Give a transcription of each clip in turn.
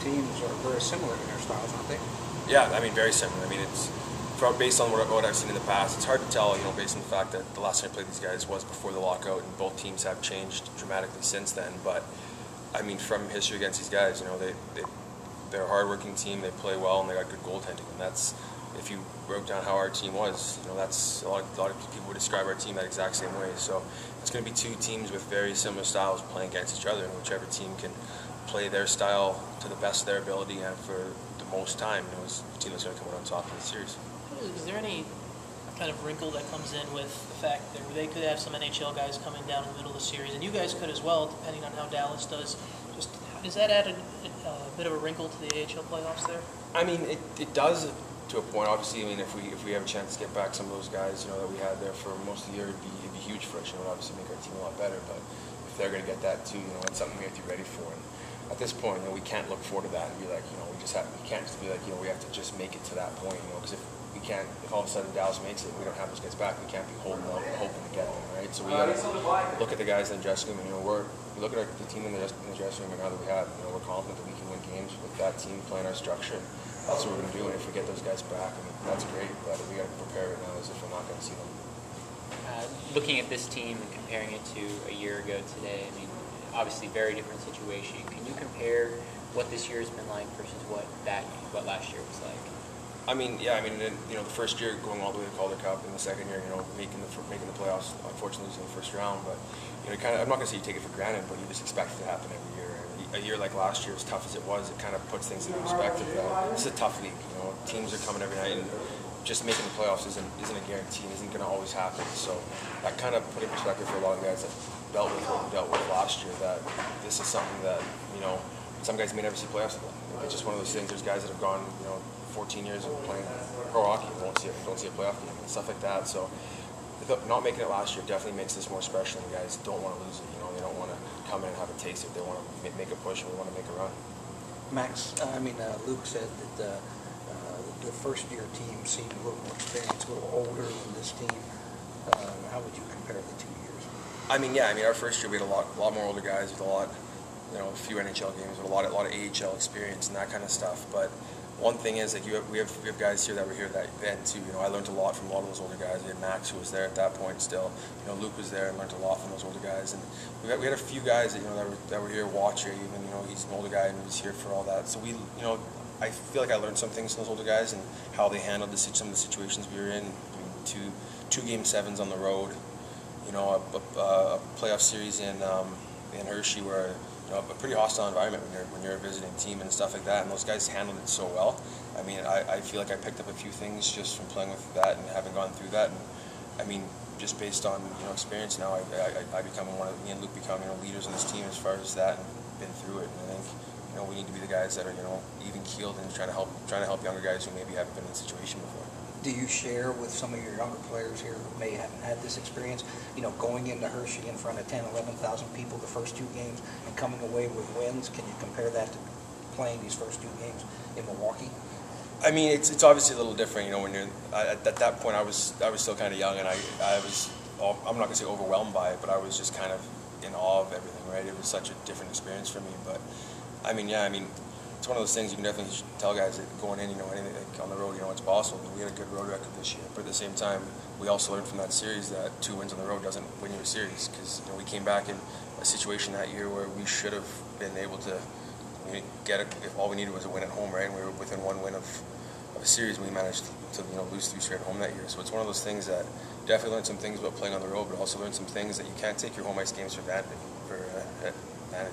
teams are very similar in their styles, aren't they? Yeah, I mean, very similar. I mean, it's based on what I've seen in the past. It's hard to tell, based on the fact that the last time I played these guys was before the lockout, and both teams have changed dramatically since then. But I mean, from history against these guys, they're a hard-working team. They play well, and they got good goaltending. And that's, if you broke down how our team was, that's a lot of people would describe our team that exact same way. So it's going to be two teams with very similar styles playing against each other, and whichever team can play their style to the best of their ability and for the most time, is the team that's going to come out on top of the series. Is there any kind of wrinkle that comes in with the fact that they could have some NHL guys coming down in the middle of the series, and you guys could as well, depending on how Dallas does? Just does that add a bit of a wrinkle to the AHL playoffs there? I mean, it does to a point. Obviously, I mean, if we have a chance to get back some of those guys, that we had there for most of the year, it'd be huge for us. It would obviously make our team a lot better. But if they're going to get that too, it's something we have to be ready for. And at this point, we can't look forward to that and be like, we can't just be like, we have to just make it to that point, because if all of a sudden Dallas makes it and we don't have those guys back, we can't be holding out and hoping to get them, right? So we got to look at the guys in the dressing room, and we look at the team in the dressing room, and now that we have, we're confident that we can win games with that team playing our structure. And that's what we're going to do. And if we get those guys back, that's great. But we got to prepare right now as if we're not going to see them. Looking at this team and comparing it to a year ago today, I mean, obviously very different situation. Can you compare what this year has been like versus what last year was like? I mean, yeah. I mean, the first year going all the way to the Calder Cup, and the second year, making the playoffs. Unfortunately, losing the first round, but I'm not going to say you take it for granted, but you just expect it to happen every year. A year like last year, as tough as it was, it kind of puts things into perspective. This is a tough league. Teams are coming every night, and just making the playoffs isn't a guarantee. Isn't going to always happen. So that kind of put in perspective for a lot of guys that dealt with what we dealt with last year. That this is something that some guys may never see playoffs again. It's just one of those things. There's guys that have gone 14 years of playing pro hockey and don't see a playoff game and stuff like that. So not making it last year definitely makes this more special. And guys don't want to lose it. They don't want to come in and have a taste of it. They want to make a push and we want to make a run. Max, Luke said that the first-year team seemed a little more experienced, a little older than this team. How would you compare the 2 years? I mean, yeah. I mean, our first year we had a lot more older guys with a few NHL games, with a lot of AHL experience and that kind of stuff. But one thing is, we have guys here that were here then too. I learned a lot from a lot of those older guys. We had Max, who was there at that point still. Luke was there and learned a lot from those older guys. And we had a few guys that were here watching. Even he's an older guy and he was here for all that. So I feel like I learned some things from those older guys and how they handled some of the situations we were in. Two game sevens on the road. A playoff series in Hershey where. A pretty hostile environment when you're a visiting team and stuff like that, and those guys handled it so well. I mean, I feel like I picked up a few things just from playing with that and having gone through that. And I mean, just based on experience now, I become me and Luke become leaders in this team as far as that and been through it. And I think we need to be the guys that are even keeled and trying to help younger guys who maybe haven't been in the situation before. Do you share with some of your younger players here who may haven't had this experience, going into Hershey in front of 10, 11,000 people the first two games and coming away with wins? Can you compare that to playing these first two games in Milwaukee? I mean, it's obviously a little different, when you're at that point. I was still kind of young, and I was, I'm not going to say overwhelmed by it, but I was just kind of in awe of everything, right? It was such a different experience for me. But I mean, yeah, it's one of those things you can definitely tell guys that going in, anything on the road, it's possible. We had a good road record this year, but at the same time, we also learned from that series that 2 wins on the road doesn't win you a series, because we came back in a situation that year where we should have been able to get it if all we needed was a win at home, right? And we were within 1 win of a series. We managed to lose 3 straight at home that year. So it's one of those things that definitely learned some things about playing on the road, but also learned some things that you can't take your home ice games for advantage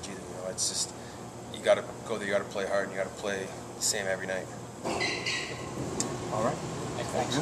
either. It's just. You got to go there, you got to play hard, and you got to play the same every night. All right. Thanks.